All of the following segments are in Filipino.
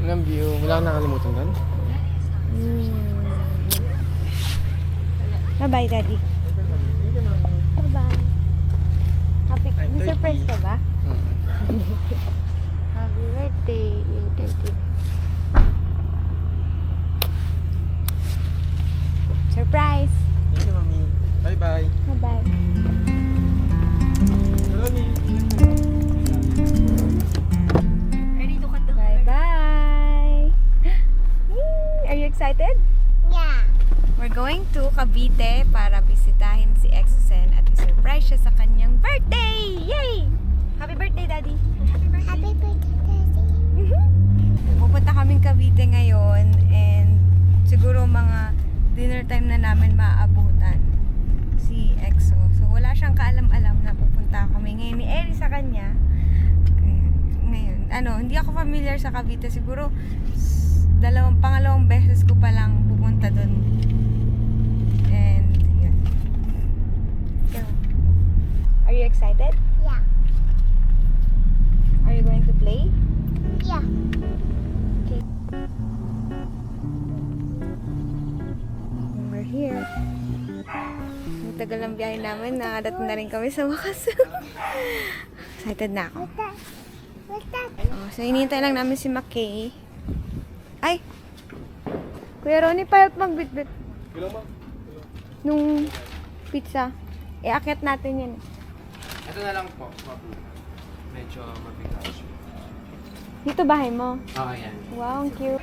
Ng view. Wala kang nakalimutan doon? Bye-bye, Daddy. Bye-bye. Happy, may surprise ka ba? Happy birthday, Daddy. Surprise! Thank you, Mami. Bye-bye. Bye-bye. Bye-bye! Are you excited? Yeah. We're going to Cavite para bisitahin si Exosen at i-surprise siya sa kanyang birthday! Yay! Happy birthday, Daddy! Happy birthday, Daddy. Pupunta kaming Cavite ngayon and siguro mga dinner time na namin maaabutan si Exo. So wala siyang kaalam-alam na pupunta kami ngayon ni Eri sa kanya. Kaya, ngayon, hindi ako familiar sa Cavite. Siguro pangalawang beses ko pa lang pupunta doon. And yun. So, are you excited? Yeah. Are you going to play? Yeah. Okay. We're here. Ang tagal ng biyahe namin. Nakadating na rin kami sa wakas. Excited na ako. What's that? Oh, so, hinihintay lang namin si McKay. Ay! Kuya Ronnie, pa-help magbitbit. Nung pizza. Iakyat natin yan. Ito na lang po. Medyo mabigat. Dito bahay mo. Ah, yan. Wow, ang cute.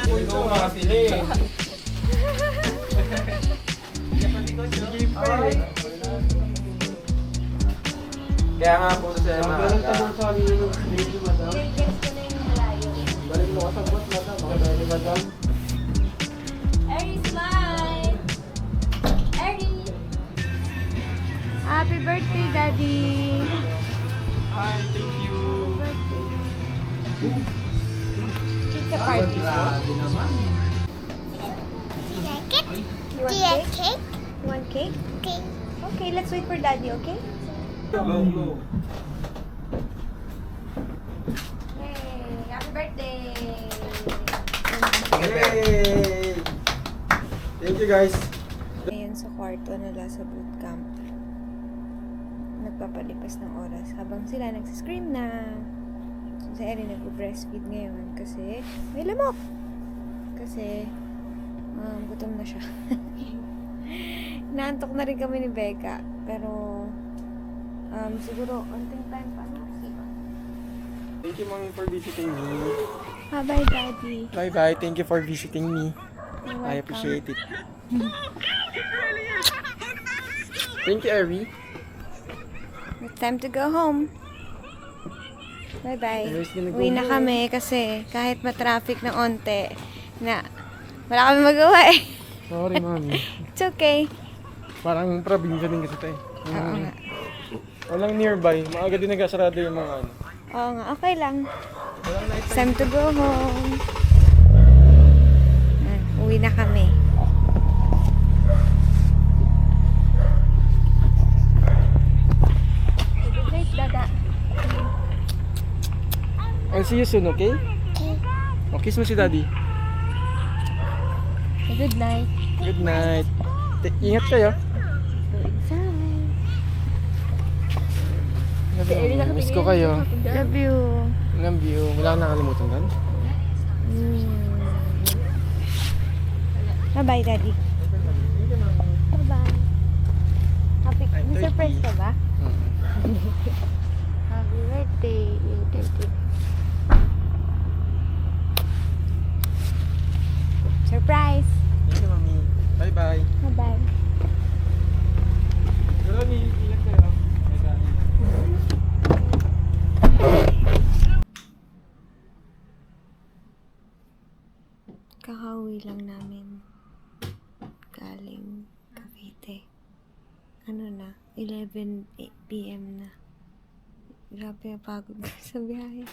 Ito mga sili. Kaya nga po sa mga Eri, smile! Eri! Happy birthday, Daddy! Hi, thank you. Pizza party. Like it? You Do want you have cake? cake? You want cake? Okay. Okay, let's wait for Daddy, okay? Hello. Yay! Happy birthday! Yay! Thank you guys. Ngayon sa kwarto nila sa bootcamp. Nagpapalipas ng oras habang sila nagsiscream na. So, si Erin nag-breastfeed ngayon kasi may lamok. Kasi gutom na siya. Naantok na rin kami ni Becca. Pero siguro unting time pa na. Thank you, Mommy, for visiting me. Bye-bye, Daddy. Bye-bye. Thank you for visiting me. You're I welcome. appreciate it. Thank you, Eri. It's time to go home. Bye-bye. Where's gonna go Uwi na home? kami kasi kahit ma-traffic ng onte na wala kami magawa eh. Sorry, Mommy. It's okay. Parang probinsya din kasi tayo. Oo nga. Walang nearby. Maaga din nagasarado yung mga ano. Oo nga, okay lang. Walang night It's time to go home. Uwi na kami. Good night, Dada. I'll see you soon, okay? O, kiss mo si Daddy. Good night. Good night. Ingat kayo. Go inside. Miss ko kayo. Love you. Love you. Wala kang nakalimutan doon? Bye-bye, Daddy. Bye-bye. Happy, may surprise ka ba? Happy birthday, Daddy. Surprise! Thank you, Mami. Bye-bye. Bye-bye. Ronnie, ingat kayo. Kakauwi lang namin galing Cavite. Ano na, 11 PM na. Grabe, pagod ko sa biyahe.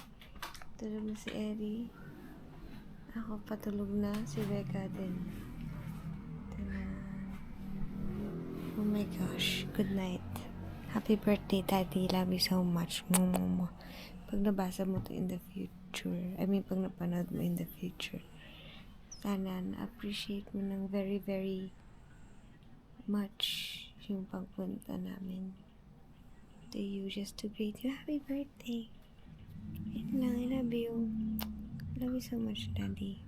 Tulog na si Eri. Ako patulog na, si Becca din. Ito na. my gosh. Good night. Happy birthday, Daddy. Love you so much. Mwah. Pag nabasa mo to in the future, pag napanood mo in the future, sana na-appreciate mo ng very, very much yung pagpunta namin to you just to greet you. Happy birthday. Yun lang, I love you. Love you so much, Daddy.